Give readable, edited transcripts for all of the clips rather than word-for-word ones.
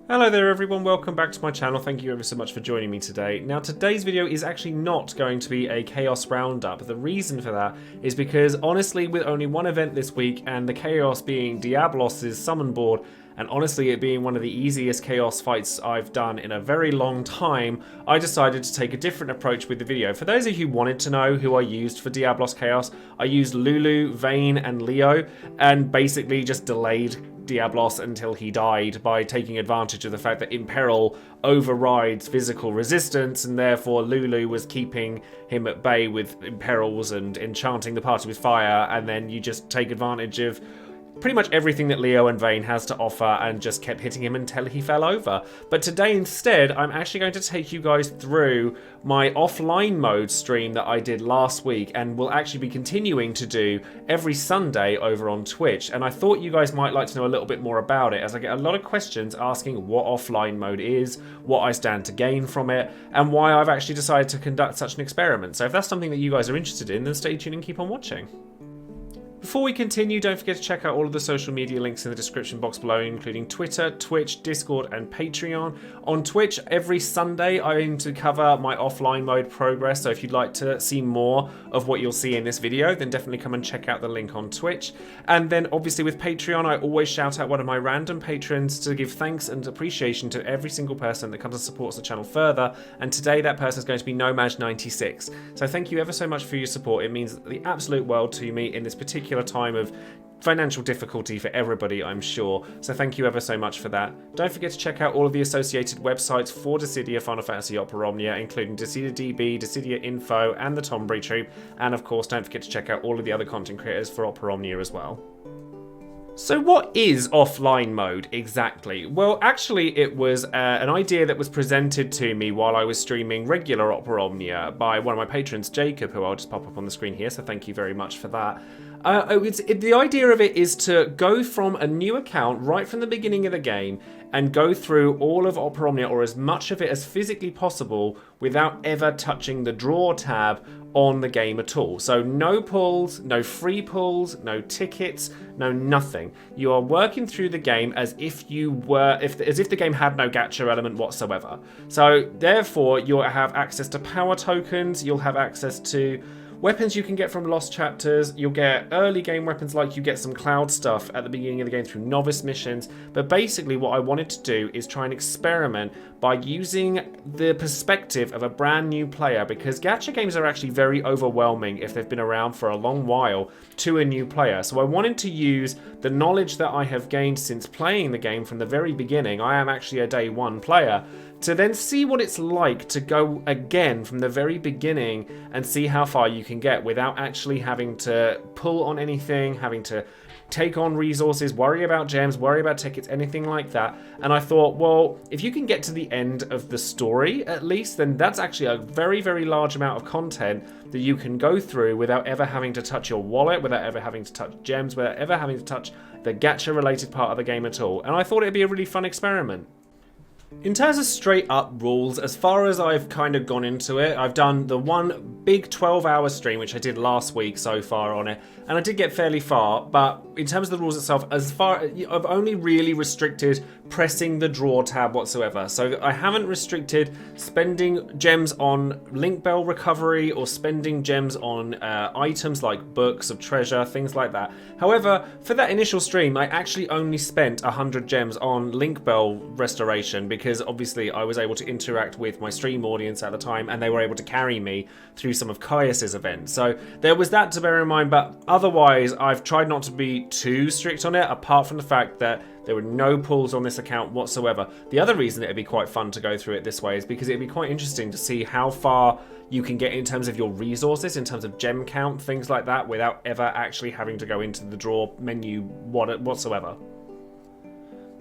Hello there everyone, welcome back to my channel. Thank you ever so much for joining me today. Now today's video is actually not going to be a Chaos Roundup. The reason for that is because honestly, with only one event this week and the Chaos being Diablos' summon board, and honestly it being one of the easiest Chaos fights I've done in a very long time, I decided to take a different approach with the video. For those of you who wanted to know who I used for Diablos Chaos, I used Lulu, Vayne and Leo, and basically just delayed Diablos until he died by taking advantage of the fact that Imperil overrides physical resistance, and therefore Lulu was keeping him at bay with Imperils and enchanting the party with fire, and then you just take advantage of pretty much everything that Leo and Vayne has to offer and just kept hitting him until he fell over. But today instead, I'm actually going to take you guys through my offline mode stream that I did last week and will actually be continuing to do every Sunday over on Twitch. And I thought you guys might like to know a little bit more about it, as I get a lot of questions asking what offline mode is, what I stand to gain from it, and why I've actually decided to conduct such an experiment. So if that's something that you guys are interested in, then stay tuned and keep on watching. Before we continue, don't forget to check out all of the social media links in the description box below, including Twitter, Twitch, Discord, and Patreon. On Twitch, every Sunday I aim to cover my offline mode progress, so if you'd like to see more of what you'll see in this video, then definitely come and check out the link on Twitch. And then obviously with Patreon, I always shout out one of my random patrons to give thanks and appreciation to every single person that comes and supports the channel further, and today that person is going to be Nomad96. So thank you ever so much for your support. It means the absolute world to me in this particular time of financial difficulty for everybody, I'm sure. So thank you ever so much for that. Don't forget to check out all of the associated websites for Dissidia, Final Fantasy, Opera Omnia, including Dissidia DB, Dissidia Info, and the Tombury Troop. And of course, don't forget to check out all of the other content creators for Opera Omnia as well. So what is offline mode exactly? Well, actually it was an idea that was presented to me while I was streaming regular Opera Omnia by one of my patrons, Jacob, who I'll just pop up on the screen here, so thank you very much for that. The idea of it is to go from a new account right from the beginning of the game and go through all of Opera Omnia, or as much of it as physically possible, without ever touching the draw tab on the game at all. So no pulls, no free pulls, no tickets, no nothing. You are working through the game as if the game had no gacha element whatsoever. So therefore you'll have access to power tokens, you'll have access to weapons you can get from lost chapters, you'll get early game weapons, like you get some cloud stuff at the beginning of the game through novice missions. But basically what I wanted to do is try and experiment by using the perspective of a brand new player, because gacha games are actually very overwhelming if they've been around for a long while to a new player. So I wanted to use the knowledge that I have gained since playing the game from the very beginning. I am actually a day one player, to then see what it's like to go again from the very beginning and see how far you can get without actually having to pull on anything, having to take on resources, worry about gems, worry about tickets, anything like that. And I thought, well, if you can get to the end of the story at least, then that's actually a very, very large amount of content that you can go through without ever having to touch your wallet, without ever having to touch gems, without ever having to touch the gacha related part of the game at all. And I thought it'd be a really fun experiment. In terms of straight up rules, as far as I've kind of gone into it, I've done the one big 12-hour stream, which I did last week so far on it, and I did get fairly far, but in terms of the rules itself, I've only really restricted pressing the draw tab whatsoever. So I haven't restricted spending gems on link bell recovery or spending gems on items like books of treasure, things like that. However, for that initial stream, I actually only spent 100 gems on link bell restoration, because obviously I was able to interact with my stream audience at the time and they were able to carry me through some of Caius's events. So there was that to bear in mind, but otherwise I've tried not to be too strict on it, apart from the fact that there were no pulls on this account whatsoever. The other reason it'd be quite fun to go through it this way is because it'd be quite interesting to see how far you can get in terms of your resources, in terms of gem count, things like that, without ever actually having to go into the draw menu whatsoever.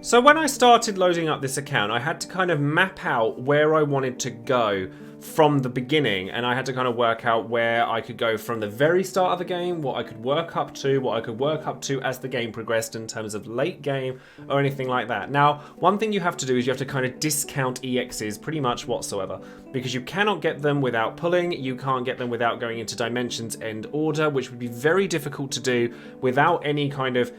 So when I started loading up this account, I had to kind of map out where I wanted to go from the beginning, and I had to kind of work out where I could go from the very start of the game, what I could work up to, as the game progressed in terms of late game or anything like that. Now, one thing you have to do is you have to kind of discount EXs pretty much whatsoever, because you cannot get them without pulling, you can't get them without going into Dimensions End order, which would be very difficult to do without any kind of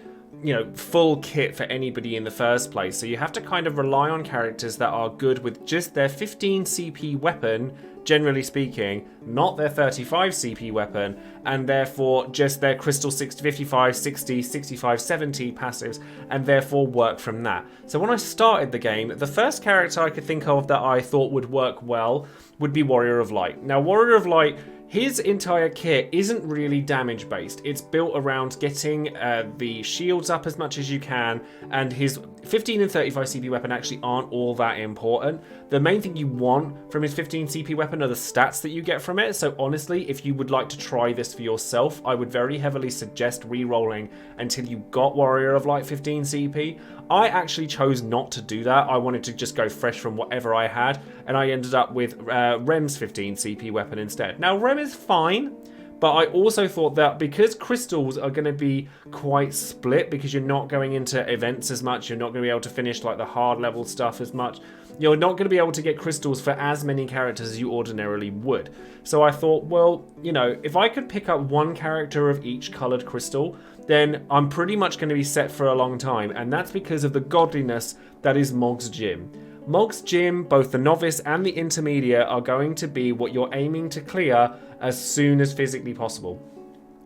full kit for anybody in the first place. So you have to kind of rely on characters that are good with just their 15 CP weapon, generally speaking, not their 35 CP weapon, and therefore just their crystal 55, 60, 65, 70 passives, and therefore work from that. So when I started the game, the first character I could think of that I thought would work well would be Warrior of Light. Now, Warrior of Light, his entire kit isn't really damage based. It's built around getting the shields up as much as you can, and his 15 and 35 CP weapon actually aren't all that important. The main thing you want from his 15 CP weapon are the stats that you get from it. So honestly, if you would like to try this for yourself, I would very heavily suggest re-rolling until you got Warrior of Light 15 CP. I actually chose not to do that. I wanted to just go fresh from whatever I had, and I ended up with Rem's 15 CP weapon instead. Now, Rem is fine, but I also thought that because crystals are going to be quite split, because you're not going into events as much, you're not going to be able to finish like the hard level stuff as much, you're not going to be able to get crystals for as many characters as you ordinarily would. So I thought, well, if I could pick up one character of each coloured crystal, then I'm pretty much going to be set for a long time, and that's because of the godliness that is Mog's Gym. Mog's Gym, both the novice and the intermediate, are going to be what you're aiming to clear as soon as physically possible.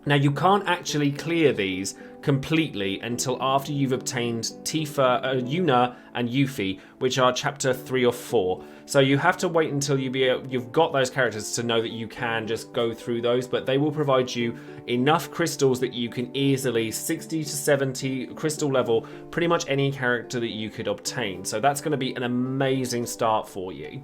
Now, you can't actually clear these completely until after you've obtained Tifa, Yuna and Yuffie, which are chapter 3 or 4. So you have to wait until you've got those characters to know that you can just go through those, but they will provide you enough crystals that you can easily 60 to 70 crystal level pretty much any character that you could obtain. So that's going to be an amazing start for you.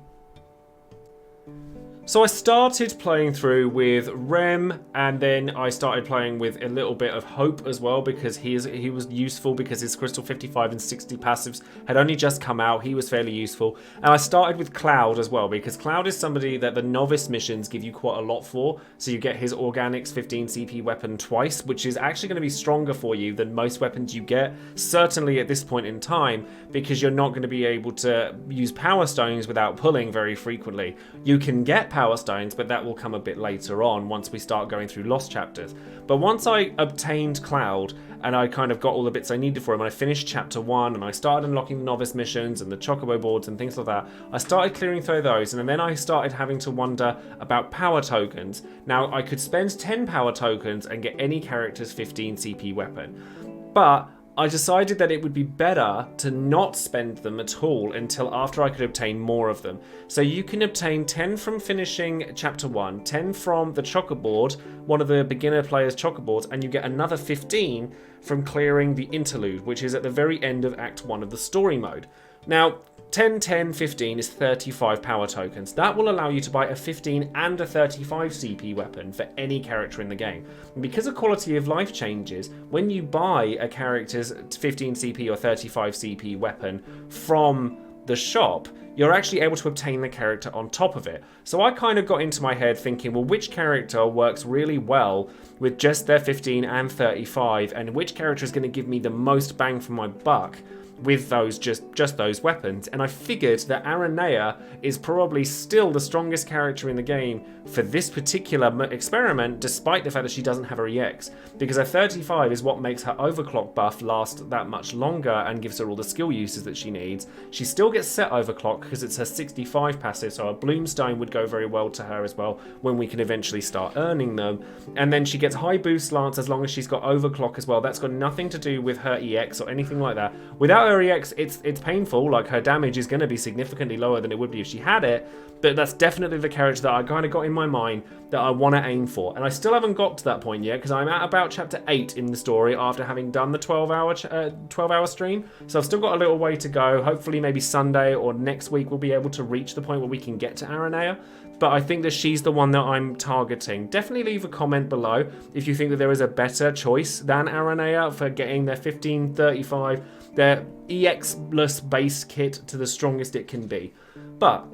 So I started playing through with Rem, and then I started playing with a little bit of Hope as well, because he was useful because his Crystal 55 and 60 passives had only just come out. He was fairly useful. And I started with Cloud as well, because Cloud is somebody that the novice missions give you quite a lot for. So you get his Organics 15 CP weapon twice, which is actually going to be stronger for you than most weapons you get, certainly at this point in time, because you're not going to be able to use Power Stones without pulling very frequently. You can get Power Stones, but that will come a bit later on once we start going through Lost chapters. But once I obtained Cloud and I kind of got all the bits I needed for him, and I finished chapter 1 and I started unlocking the novice missions and the chocobo boards and things like that, I started clearing through those, and then I started having to wonder about power tokens. Now, I could spend 10 power tokens and get any character's 15 CP weapon, but I decided that it would be better to not spend them at all until after I could obtain more of them. So you can obtain 10 from finishing chapter 1, 10 from the chocoboard, one of the beginner players' chocoboards, and you get another 15 from clearing the interlude, which is at the very end of Act 1 of the story mode. Now, 10, 10, 15 is 35 power tokens. That will allow you to buy a 15 and a 35 CP weapon for any character in the game. And because of quality of life changes, when you buy a character's 15 CP or 35 CP weapon from the shop, you're actually able to obtain the character on top of it. So I kind of got into my head thinking, well, which character works really well with just their 15 and 35, and which character is going to give me the most bang for my buck with those just those weapons. And I figured that Aranea is probably still the strongest character in the game for this particular experiment, despite the fact that she doesn't have her EX, because her 35 is what makes her overclock buff last that much longer and gives her all the skill uses that she needs. She still gets set overclock because it's her 65 passive, so a Bloomstone would go very well to her as well when we can eventually start earning them. And then she gets high boost lance as long as she's got overclock as well. That's got nothing to do with her EX or anything like that. Without her EX, it's painful. Like, her damage is going to be significantly lower than it would be if she had it, but that's definitely the character that I kind of got in my mind that I want to aim for. And I still haven't got to that point yet, because I'm at about chapter 8 in the story after having done the 12-hour stream. So I've still got a little way to go. Hopefully maybe Sunday or next week we'll be able to reach the point where we can get to Aranea. But I think that she's the one that I'm targeting. Definitely leave a comment below if you think that there is a better choice than Aranea for getting their 1535, their EX-less base kit to the strongest it can be. But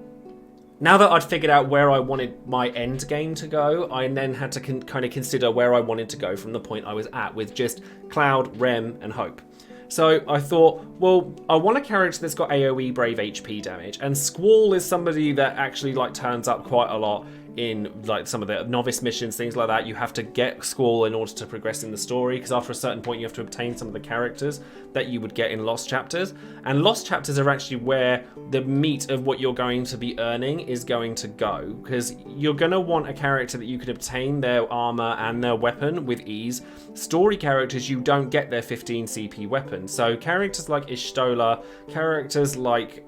Now that I'd figured out where I wanted my end game to go, I then had to kind of consider where I wanted to go from the point I was at with just Cloud, Rem, and Hope. So I thought, well, I want a character that's got AoE Brave HP damage, and Squall is somebody that actually like turns up quite a lot in like some of the novice missions, things like that. You have to get Squall in order to progress in the story, because after a certain point you have to obtain some of the characters that you would get in Lost Chapters, and Lost Chapters are actually where the meat of what you're going to be earning is going to go, because you're going to want a character that you could obtain their armor and their weapon with ease. Story characters, you don't get their 15 CP weapon, so characters like Ishtola, characters like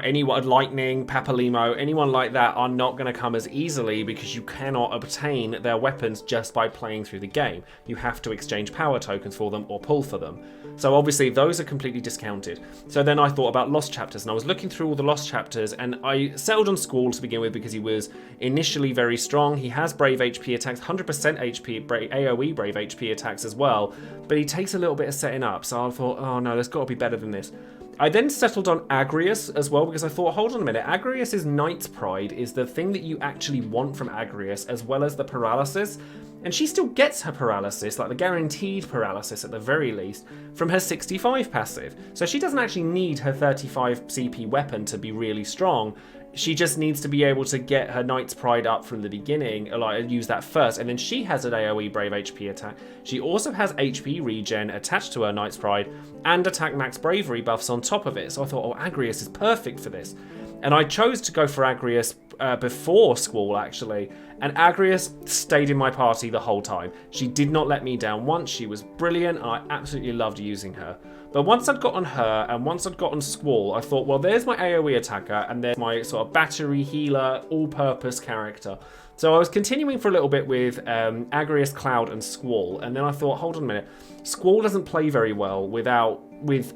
anyone, Lightning, Papalimo, anyone like that are not going to come as easily because you cannot obtain their weapons just by playing through the game. You have to exchange power tokens for them or pull for them. So obviously those are completely discounted. So then I thought about Lost Chapters, and I was looking through all the Lost Chapters, and I settled on Squall to begin with because he was initially very strong. He has Brave HP attacks, 100% HP, AoE Brave HP attacks as well, but he takes a little bit of setting up. So I thought, oh no, there's got to be better than this. I then settled on Agrius as well, because I thought, hold on a minute, Agrius's Knight's Pride is the thing that you actually want from Agrius, as well as the paralysis. And she still gets her paralysis, like the guaranteed paralysis at the very least, from her 65 passive. So she doesn't actually need her 35 CP weapon to be really strong. She just needs to be able to get her Knight's Pride up from the beginning, like use that first, and then she has an AoE Brave HP attack. She also has HP regen attached to her Knight's Pride and attack max bravery buffs on top of it. So I thought, oh, Agrius is perfect for this. And I chose to go for Agrius before Squall, actually. And Agrius stayed in my party the whole time. She did not let me down once. She was brilliant, and I absolutely loved using her. But once I'd got on her, and once I'd got on Squall, I thought, well, there's my AoE attacker, and there's my sort of battery healer, all-purpose character. So I was continuing for a little bit with Agrius, Cloud, and Squall, and then I thought, hold on a minute. Squall doesn't play very well with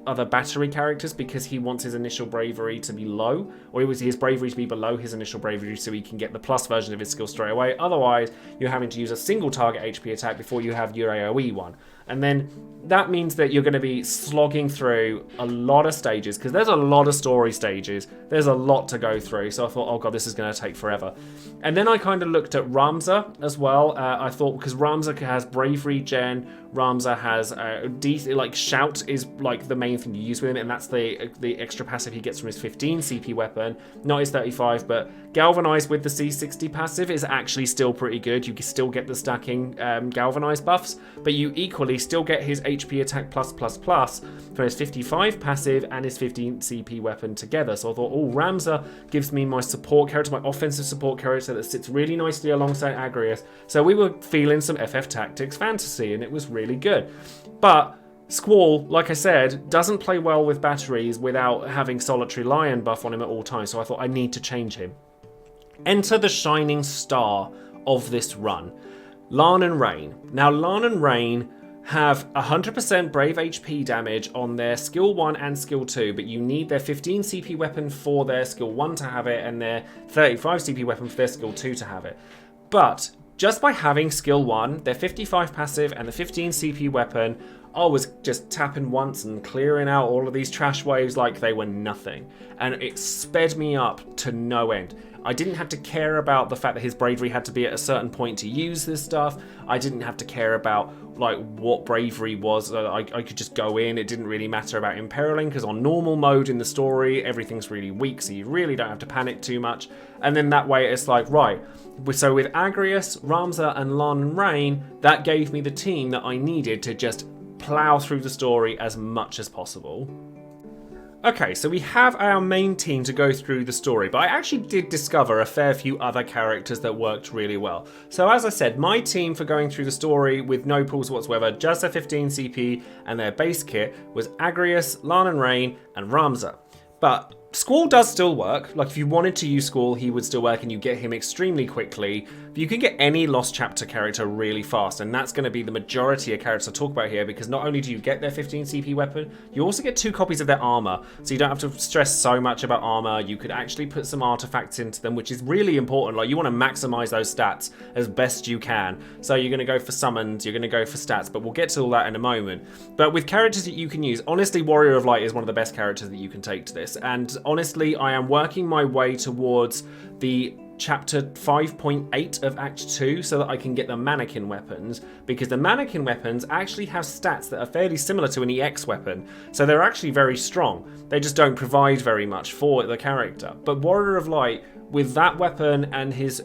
other battery characters because he wants his initial bravery to be low, or his bravery to be below his initial bravery so he can get the plus version of his skill straight away. Otherwise, you're having to use a single target HP attack before you have your AoE one. And then that means that you're going to be slogging through a lot of stages, because there's a lot of story stages. There's a lot to go through. So I thought, oh god, this is going to take forever. And then I kind of looked at Ramza as well. I thought, because Ramza has bravery gen, Ramza has like shout is like the main thing you use with him, and that's the extra passive he gets from his 15 CP weapon, not his 35. But Galvanize with the C60 passive is actually still pretty good. You can still get the stacking Galvanize buffs, but you equally still get his HP attack plus for his 55 passive and his 15 CP weapon together. So I thought, oh, Ramza gives me my support character, my offensive support character that sits really nicely alongside Agrius. So we were feeling some FF Tactics fantasy, and it was really good. But Squall, like I said, doesn't play well with batteries without having Solitary Lion buff on him at all times, so I thought I need to change him. Enter the shining star of this run, Lan and Rain. Now, Lan and Rain have 100% Brave HP damage on their skill 1 and skill 2, but you need their 15 CP weapon for their skill 1 to have it, and their 35 CP weapon for their skill 2 to have it. But just by having skill 1, their 55 passive, and the 15 CP weapon, I was just tapping once and clearing out all of these trash waves like they were nothing. And it sped me up to no end. I didn't have to care about the fact that his bravery had to be at a certain point to use this stuff. I didn't have to care about like what bravery was. I could just go in. It didn't really matter about imperiling, because on normal mode in the story, everything's really weak, so you really don't have to panic too much. And then that way it's like, right, so with Agrius, Ramza, and Lan and Rain, that gave me the team that I needed to just plow through the story as much as possible. Okay, so we have our main team to go through the story, but I actually did discover a fair few other characters that worked really well. So as I said, my team for going through the story with no pulls whatsoever, just their 15 CP and their base kit, was Agrius, Lan and Rain, and Ramza. But Squall does still work. Like, if you wanted to use Squall, he would still work, and you get him extremely quickly. But you can get any Lost Chapter character really fast, and that's going to be the majority of characters I talk about here, because not only do you get their 15 CP weapon, you also get 2 copies of their armor, so you don't have to stress so much about armor. You could actually put some artifacts into them, which is really important. Like, you want to maximize those stats as best you can. So you're going to go for summons, you're going to go for stats, but we'll get to all that in a moment. But with characters that you can use, honestly, Warrior of Light is one of the best characters that you can take to this, and honestly, I am working my way towards the chapter 5.8 of Act 2 so that I can get the mannequin weapons, because the mannequin weapons actually have stats that are fairly similar to an EX weapon, so they're actually very strong. They just don't provide very much for the character. But Warrior of Light, with that weapon and his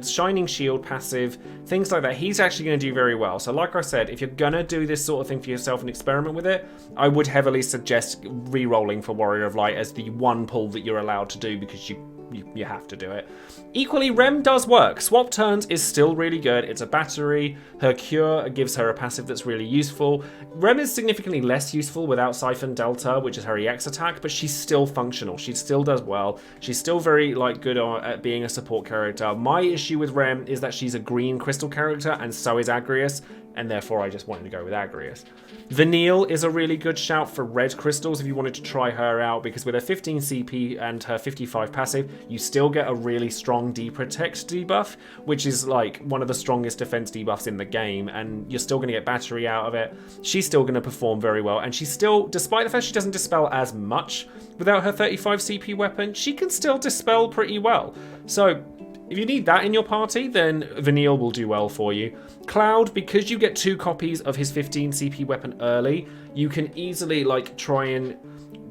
Shining Shield passive, things like that, he's actually going to do very well. So like I said, if you're going to do this sort of thing for yourself and experiment with it, I would heavily suggest re-rolling for Warrior of Light as the one pull that you're allowed to do, because you have to do it. Equally, Rem does work. Swap Turns is still really good. It's a battery. Her Cure gives her a passive that's really useful. Rem is significantly less useful without Siphon Delta, which is her EX attack, but she's still functional. She still does well. She's still very good at being a support character. My issue with Rem is that she's a green crystal character, and so is Agrius, and therefore I just wanted to go with Agrius. Vanille is a really good shout for red crystals if you wanted to try her out, because with her 15 CP and her 55 passive, you still get a really strong Deprotect debuff, which is like one of the strongest defense debuffs in the game, and you're still going to get battery out of it. She's still going to perform very well, and she's still, despite the fact she doesn't dispel as much without her 35 CP weapon, she can still dispel pretty well. So if you need that in your party, then Vanille will do well for you. Cloud, because you get 2 copies of his 15 CP weapon early, you can easily try and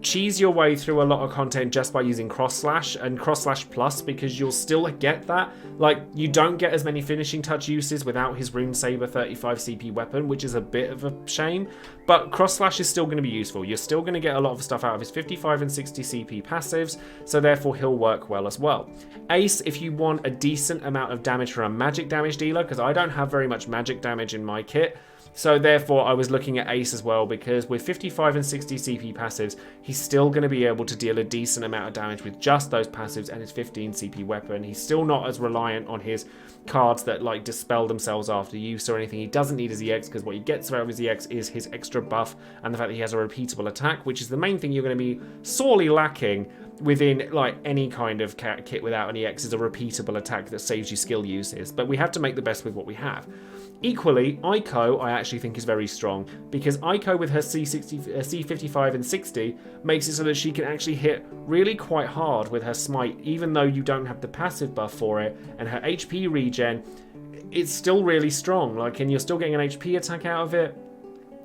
cheese your way through a lot of content just by using Cross Slash and Cross Slash Plus, because you'll still get that. You don't get as many finishing touch uses without his Rune Saber 35 CP weapon, which is a bit of a shame, but Cross Slash is still going to be useful. You're still going to get a lot of stuff out of his 55 and 60 CP passives, so therefore he'll work well as well. Ace, if you want a decent amount of damage from a magic damage dealer, because I don't have very much magic damage in my kit, so therefore I was looking at Ace as well, because with 55 and 60 CP passives, he's still going to be able to deal a decent amount of damage with just those passives and his 15 CP weapon. He's still not as reliant on his cards that dispel themselves after use or anything. He doesn't need his EX, because what he gets out of his EX is his extra buff and the fact that he has a repeatable attack, which is the main thing you're going to be sorely lacking within any kind of kit without an EX, is a repeatable attack that saves you skill uses. But we have to make the best with what we have. Equally, Aiko I actually think is very strong, because Aiko with her C55 and 60 makes it so that she can actually hit really quite hard with her smite, even though you don't have the passive buff for it, and her HP regen, it's still really strong, and you're still getting an HP attack out of it.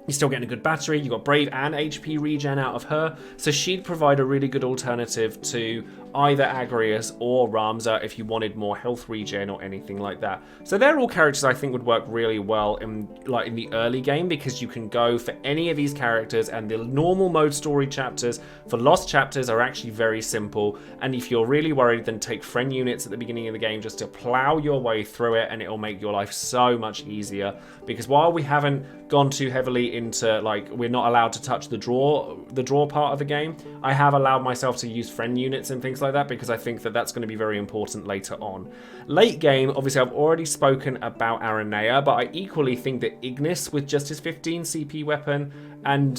You're still getting a good battery, you got Brave and HP regen out of her, so she'd provide a really good alternative to either Agrius or Ramza if you wanted more health regen or anything like that. So they're all characters I think would work really well in the early game, because you can go for any of these characters, and the normal mode story chapters for Lost Chapters are actually very simple, and if you're really worried, then take friend units at the beginning of the game just to plow your way through it, and it'll make your life so much easier. Because while we haven't gone too heavily into we're not allowed to touch the draw part of the game, I have allowed myself to use friend units and things like that, because I think that that's going to be very important later on. Late game, obviously I've already spoken about Aranea, but I equally think that Ignis with just his 15 CP weapon and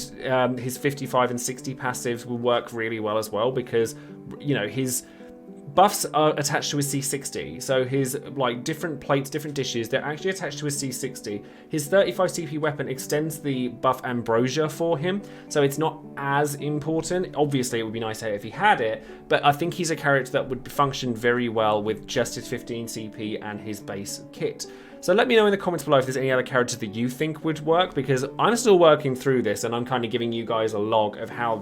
his 55 and 60 passives will work really well as well, because his buffs are attached to his C60, so his different plates, different dishes, they're actually attached to his C60. His 35 CP weapon extends the buff Ambrosia for him, so it's not as important. Obviously it would be nice if he had it, but I think he's a character that would function very well with just his 15 CP and his base kit. So let me know in the comments below if there's any other characters that you think would work, because I'm still working through this and I'm kind of giving you guys a log of how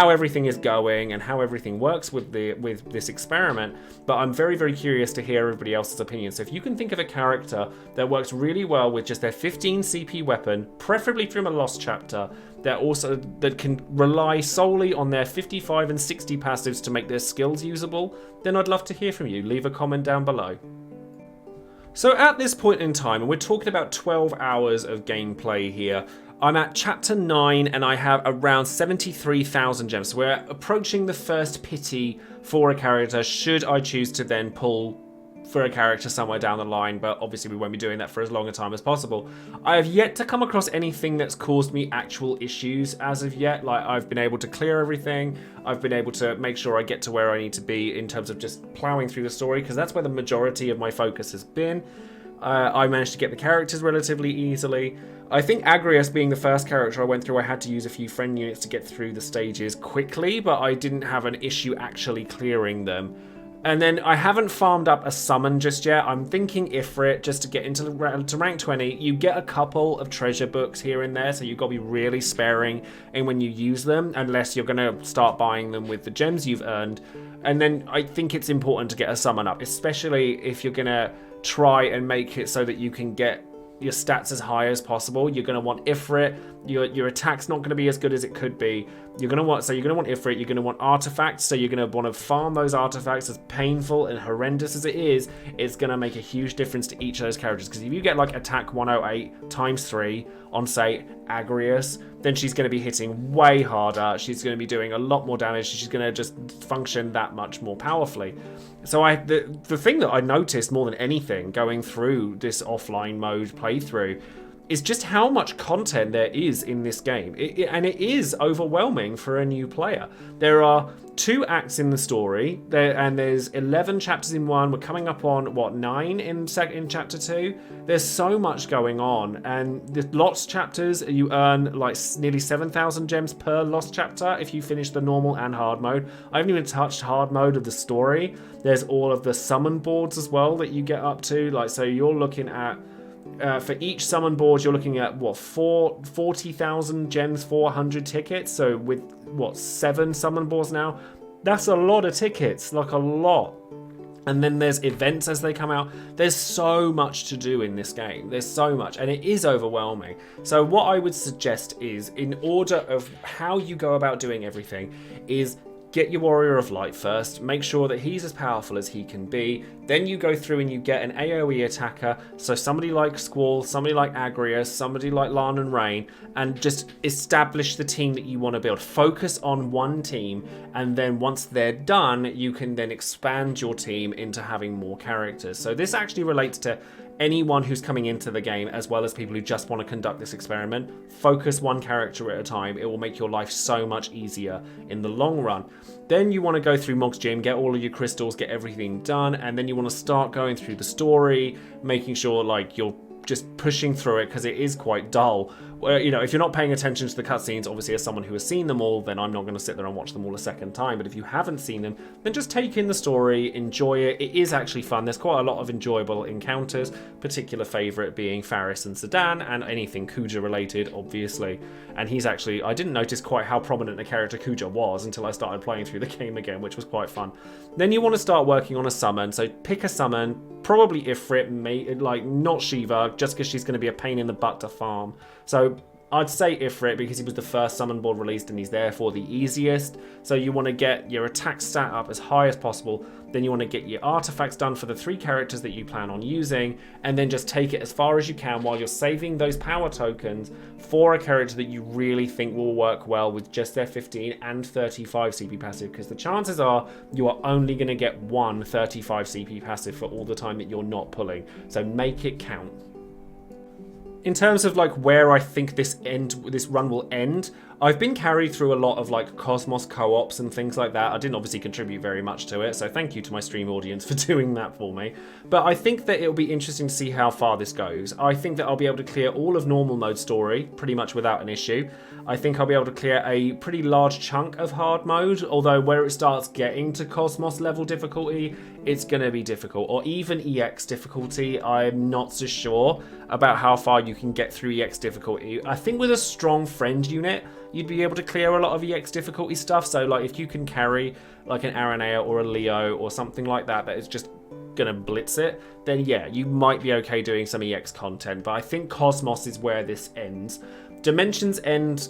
everything is going and how everything works with this experiment. But I'm very, very curious to hear everybody else's opinion. So if you can think of a character that works really well with just their 15 CP weapon, preferably from a Lost Chapter, that can rely solely on their 55 and 60 passives to make their skills usable, then I'd love to hear from you. Leave a comment down below. So at this point in time, and we're talking about 12 hours of gameplay here, I'm at chapter 9 and I have around 73,000 gems. So we're approaching the first pity for a character, should I choose to then pull for a character somewhere down the line, but obviously we won't be doing that for as long a time as possible. I have yet to come across anything that's caused me actual issues as of yet. Like, I've been able to clear everything. I've been able to make sure I get to where I need to be in terms of just plowing through the story, because that's where the majority of my focus has been. I managed to get the characters relatively easily. I think Agrius being the first character I went through, I had to use a few friend units to get through the stages quickly, but I didn't have an issue actually clearing them. And then I haven't farmed up a summon just yet. I'm thinking Ifrit just to get into rank 20. You get a couple of treasure books here and there, so you've got to be really sparing in when you use them, unless you're going to start buying them with the gems you've earned. And then I think it's important to get a summon up, especially if you're going to try and make it so that you can get your stats as high as possible. You're going to want Ifrit. Your attack's not going to be as good as it could be. You're going to want Ifrit. You're going to want artifacts. So you're going to want to farm those artifacts. As painful and horrendous as it is, it's going to make a huge difference to each of those characters. Because if you get like attack 108 times 3 on, say, Agrius, then she's going to be hitting way harder. She's going to be doing a lot more damage. She's going to just function that much more powerfully. So the thing that I noticed more than anything going through this offline mode playthrough is just how much content there is in this game. And it is overwhelming for a new player. There are 2 acts in the story, and there's 11 chapters in one. We're coming up on, what, 9 in chapter 2? There's so much going on, and the lost chapters, you earn like nearly 7,000 gems per lost chapter if you finish the normal and hard mode. I haven't even touched hard mode of the story. There's all of the summon boards as well that you get up to. Like, so you're looking at, for each summon board, you're looking at, what, 40,000 gems, 400 tickets. So with, what, 7 summon boards now? That's a lot of tickets, like a lot. And then there's events as they come out. There's so much to do in this game. There's so much, and it is overwhelming. So what I would suggest is, in order of how you go about doing everything, is get your Warrior of Light first, make sure that he's as powerful as he can be. Then you go through and you get an AoE attacker, so somebody like Squall, somebody like Agrius, somebody like Lan and Rain, and just establish the team that you want to build. Focus on one team, and then once they're done, you can then expand your team into having more characters. So this actually relates to anyone who's coming into the game, as well as people who just want to conduct this experiment. Focus one character at a time. It will make your life so much easier in the long run. Then you want to go through Mog's Gym, get all of your crystals, get everything done, and then you want to start going through the story, making sure like you're just pushing through it, because it is quite dull. You know, if you're not paying attention to the cutscenes, obviously as someone who has seen them all, then I'm not going to sit there and watch them all a second time. But if you haven't seen them, then just take in the story, enjoy it. It is actually fun. There's quite a lot of enjoyable encounters. Particular favourite being Faris and Sedan, and anything Kuja related, obviously. And he's actually, I didn't notice quite how prominent a character Kuja was until I started playing through the game again, which was quite fun. Then you want to start working on a summon. So pick a summon, probably Ifrit, like not Shiva, just because she's going to be a pain in the butt to farm. So I'd say Ifrit because he was the first summon board released and he's therefore the easiest. So you want to get your attack stat up as high as possible. Then you want to get your artifacts done for the 3 characters that you plan on using, and then just take it as far as you can while you're saving those power tokens for a character that you really think will work well with just their 15 and 35 CP passive, because the chances are you are only going to get one 35 CP passive for all the time that you're not pulling. So make it count. In terms of like where I think this run will end, I've been carried through a lot of like Cosmos co-ops and things like that. I didn't obviously contribute very much to it, so thank you to my stream audience for doing that for me. But I think that it'll be interesting to see how far this goes. I think that I'll be able to clear all of normal mode story pretty much without an issue. I think I'll be able to clear a pretty large chunk of hard mode, although where it starts getting to Cosmos level difficulty, it's going to be difficult. Or even EX difficulty, I'm not so sure about how far you can get through EX difficulty. I think with a strong friend unit, you'd be able to clear a lot of EX difficulty stuff. So like if you can carry like an Aranea or a Leo or something like that that is just gonna blitz it, then yeah, you might be okay doing some EX content. But I think Cosmos is where this ends. Dimensions End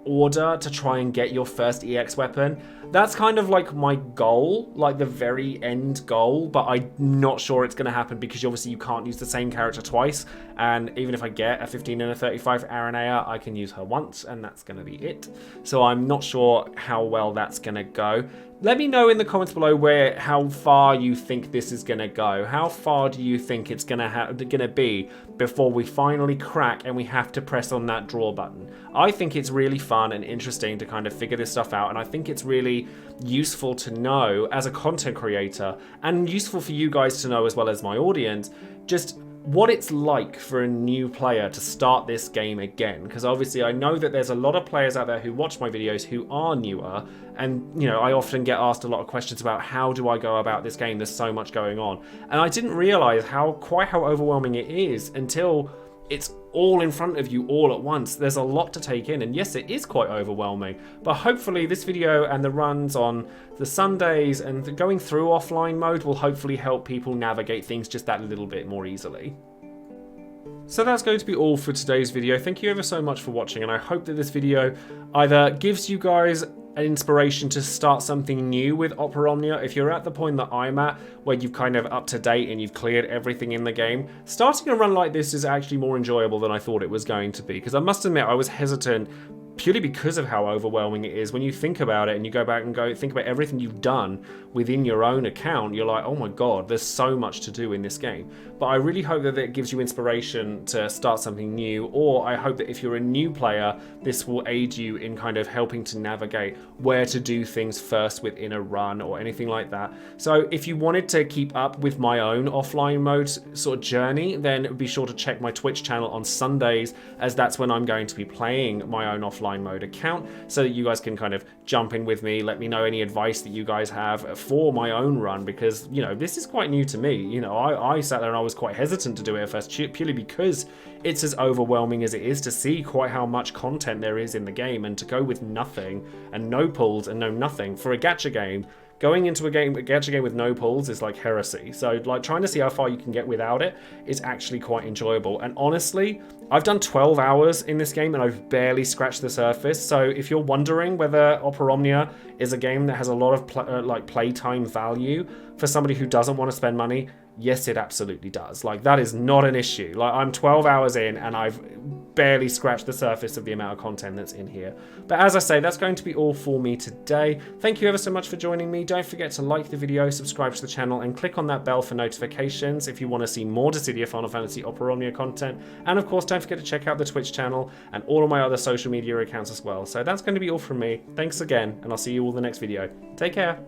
order to try and get your first EX weapon. That's kind of like my goal, like the very end goal, but I'm not sure it's going to happen because obviously you can't use the same character twice, and even if I get a 15 and a 35 Aranea, I can use her once, and that's going to be it. So I'm not sure how well that's going to go. Let me know in the comments below how far you think this is going to go. How far do you think it's going to be before we finally crack and we have to press on that draw button? I think it's really fun and interesting to kind of figure this stuff out, and I think it's really useful to know as a content creator, and useful for you guys to know as well as my audience, just what it's like for a new player to start this game again, because obviously I know that there's a lot of players out there who watch my videos who are newer, and you know, I often get asked a lot of questions about how do I go about this game, there's so much going on, and I didn't realize quite how overwhelming it is until it's all in front of you all at once. There's a lot to take in, and yes, it is quite overwhelming, but hopefully this video and the runs on the Sundays and going through offline mode will hopefully help people navigate things just that little bit more easily. So that's going to be all for today's video. Thank you ever so much for watching, and I hope that this video either gives you guys an inspiration to start something new with Opera Omnia. If you're at the point that I'm at, where you've kind of up to date and you've cleared everything in the game, starting a run like this is actually more enjoyable than I thought it was going to be, because I must admit I was hesitant purely because of how overwhelming it is. When you think about it and you go back and think about everything you've done within your own account, you're like, oh my god, there's so much to do in this game. But I really hope that it gives you inspiration to start something new, or I hope that if you're a new player, this will aid you in kind of helping to navigate where to do things first within a run or anything like that. So if you wanted to keep up with my own offline mode sort of journey, then be sure to check my Twitch channel on Sundays, as that's when I'm going to be playing my own offline mode account, so that you guys can kind of jump in with me, let me know any advice that you guys have for my own run, because you know, this is quite new to me. You know, I sat there and I was quite hesitant to do it at first, purely because it's as overwhelming as it is to see quite how much content there is in the game, and to go with nothing and no pulls and no nothing for a gacha game. Going into a gacha game with no pulls is like heresy. So like trying to see how far you can get without it is actually quite enjoyable. And honestly, I've done 12 hours in this game and I've barely scratched the surface. So if you're wondering whether Opera Omnia is a game that has a lot of playtime value for somebody who doesn't want to spend money, yes, it absolutely does. Like, that is not an issue. Like, I'm 12 hours in and I've barely scratched the surface of the amount of content that's in here. But as I say, that's going to be all for me today. Thank you ever so much for joining me. Don't forget to like the video, subscribe to the channel, and click on that bell for notifications if you want to see more Dissidia Final Fantasy Opera Omnia content. And of course, don't forget to check out the Twitch channel and all of my other social media accounts as well. So that's going to be all from me. Thanks again, and I'll see you all in the next video. Take care.